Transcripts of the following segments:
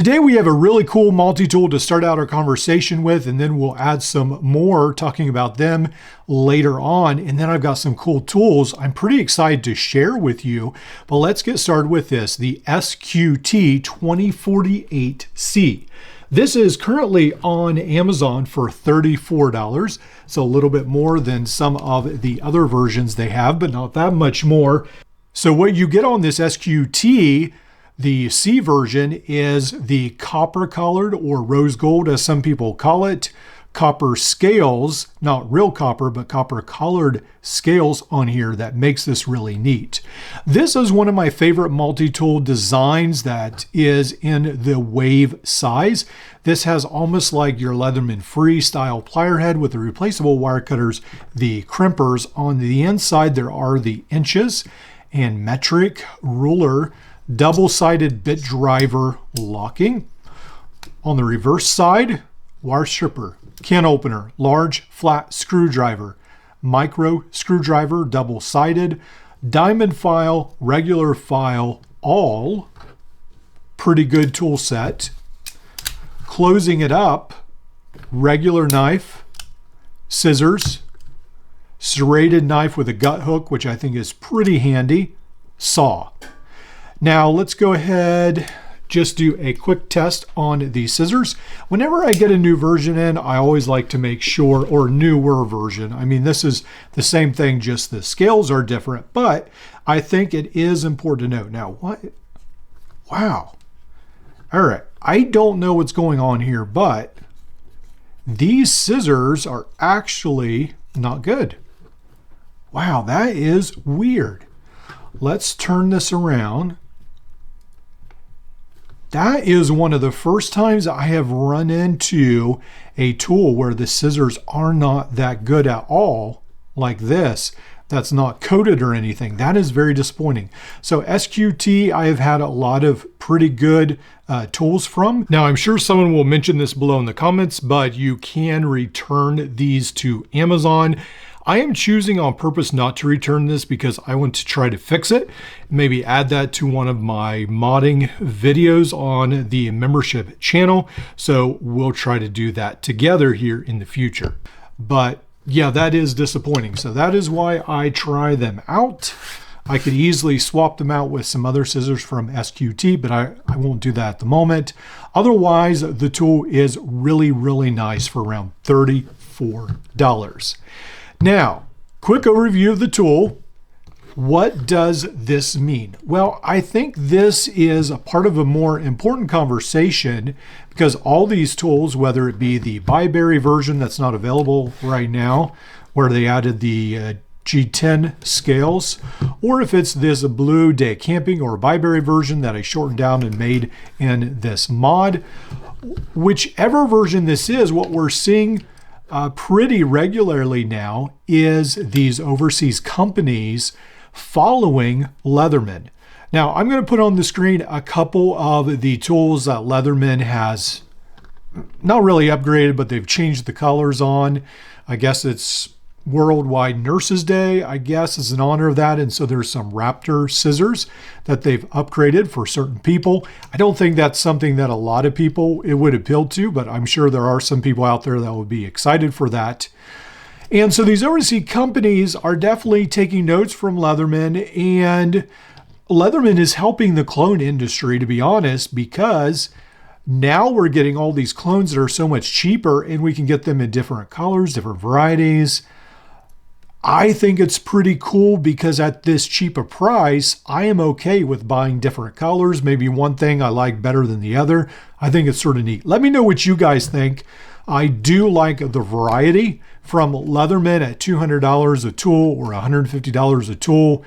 Today we have a really cool multi-tool to start out our conversation with, and then we'll add some more talking about them later on. And then I've got some cool tools I'm pretty excited to share with you. But let's get started with this, the SQT 2048C. This is currently on Amazon for $34. So a little bit more than some of the other versions they have, but not that much more. So what you get on this SQT, the C version, is the copper colored, or rose gold as some people call it, copper scales, not real copper, but copper colored scales on here that makes this really neat. This is one of my favorite multi-tool designs that is in the wave size. This has almost like your Leatherman free style plier head with the replaceable wire cutters, the crimpers. On the inside there are the inches and metric ruler, double-sided bit driver locking. On the reverse side, wire stripper, can opener, large flat screwdriver, micro screwdriver, double-sided, diamond file, regular file, all pretty good tool set. Closing it up, regular knife, scissors, serrated knife with a gut hook, which I think is pretty handy, saw. Now let's go ahead, just do a quick test on the scissors. Whenever I get a new version in, I always like to make sure, or newer version. I mean, this is the same thing, just the scales are different, but I think it is important to note. Now, what? Wow. All right. I don't know what's going on here, but these scissors are actually not good. Wow, that is weird. Let's turn this around. That is one of the first times I have run into a tool where the scissors are not that good at all, like this. That's not coated or anything. That is very disappointing. So SQT, I have had a lot of pretty good tools from. Now, I'm sure someone will mention this below in the comments, but you can return these to Amazon. I am choosing on purpose not to return this because I want to try to fix it. Maybe add that to one of my modding videos on the membership channel. So we'll try to do that together here in the future. But yeah, that is disappointing. So that is why I try them out. I could easily swap them out with some other scissors from SQT, but I won't do that at the moment. Otherwise, the tool is really, really nice for around $34. Now, quick overview of the tool. What does this mean? Well, I think this is a part of a more important conversation because all these tools, whether it be the Byberry version that's not available right now, where they added the G10 scales, or if it's this blue day camping or Byberry version that I shortened down and made in this mod, whichever version this is, what we're seeing pretty regularly now is these overseas companies following Leatherman. Now, I'm going to put on the screen a couple of the tools that Leatherman has not really upgraded, but they've changed the colors on. I guess it's Worldwide Nurses Day, I guess, is in honor of that. And so there's some Raptor scissors that they've upgraded for certain people. I don't think that's something that a lot of people it would appeal to, but I'm sure there are some people out there that would be excited for that. And so these overseas companies are definitely taking notes from Leatherman, and Leatherman is helping the clone industry, to be honest, because now we're getting all these clones that are so much cheaper and we can get them in different colors, different varieties. I think it's pretty cool because at this cheaper price, I am okay with buying different colors. Maybe one thing I like better than the other. I think it's sort of neat. Let me know what you guys think. I do like the variety from Leatherman at $200 a tool or $150 a tool.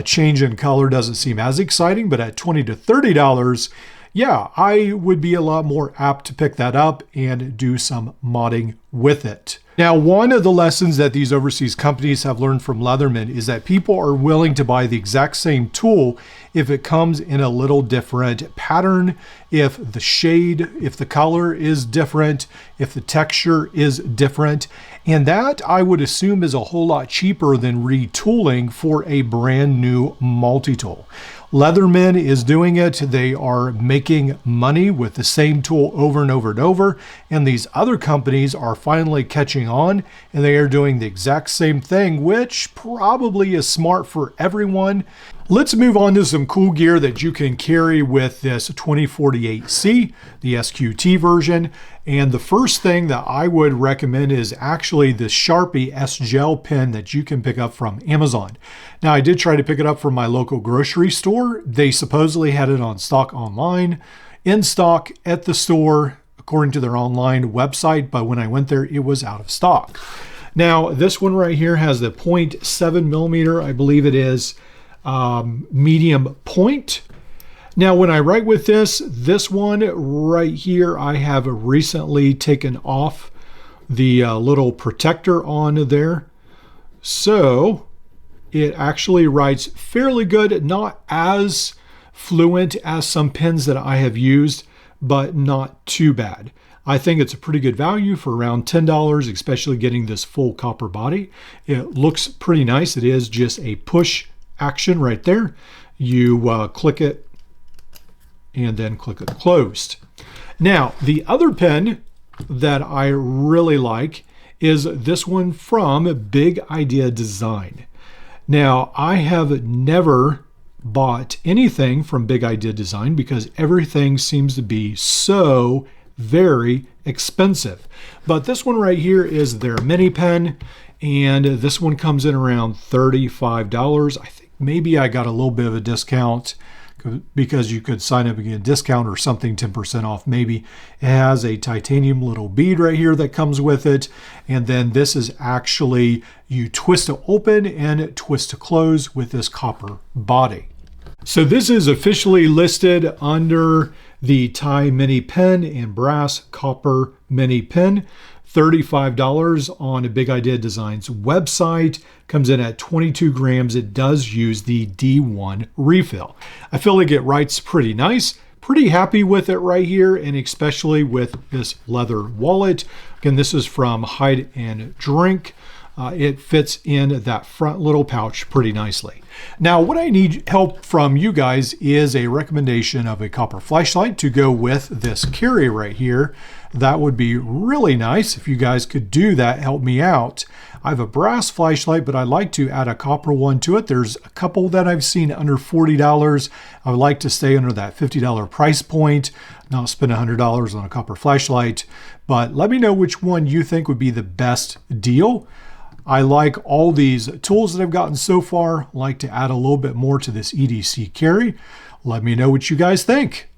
Change in color doesn't seem as exciting, but at $20 to $30, yeah, I would be a lot more apt to pick that up and do some modding with it. Now, one of the lessons that these overseas companies have learned from Leatherman is that people are willing to buy the exact same tool if it comes in a little different pattern, if the shade, if the color is different, if the texture is different. And that, I would assume, is a whole lot cheaper than retooling for a brand new multi-tool. Leatherman is doing it. They are making money with the same tool over and over and over. And these other companies are finally catching on, and they are doing the exact same thing, which probably is smart for everyone. Let's move on to some cool gear that you can carry with this 2048C, the SQT version. And the first thing that I would recommend is actually the Sharpie S-Gel pen that you can pick up from Amazon. Now, I did try to pick it up from my local grocery store. They supposedly had it on stock online, in stock at the store, according to their online website. But when I went there, it was out of stock. Now, this one right here has the 0.7 millimeter, I believe it is, medium point. Now, when I write with this one right here, I have recently taken off the little protector on there. So it actually writes fairly good, not as fluent as some pens that I have used, but not too bad. I think it's a pretty good value for around $10, especially getting this full copper body. It looks pretty nice. It is just a push action right there. You click it and then click it closed. Now, the other pen that I really like is this one from Big Idea Design. Now, I have never bought anything from Big Idea Design because everything seems to be so very expensive. But this one right here is their mini pen, and this one comes in around $35. I think maybe I got a little bit of a discount because you could sign up and get a discount or something, 10% off maybe. It has a titanium little bead right here that comes with it. And then this is actually, you twist to open and twist to close with this copper body. So this is officially listed under the Thai mini pen and brass copper mini pen. $35 on a Big Idea Designs website. Comes in at 22 grams. It does use the D1 refill. I feel like it writes pretty nice. Pretty happy with it right here, and especially with this leather wallet. Again, this is from Hide and Drink. It fits in that front little pouch pretty nicely. Now, what I need help from you guys is a recommendation of a copper flashlight to go with this carry right here. That would be really nice if you guys could do that, help me out. I have a brass flashlight, but I'd like to add a copper one to it. There's a couple that I've seen under $40. I would like to stay under that $50 price point, not spend $100 on a copper flashlight. But let me know which one you think would be the best deal. I like all these tools that I've gotten so far. I like to add a little bit more to this EDC carry. Let me know what you guys think.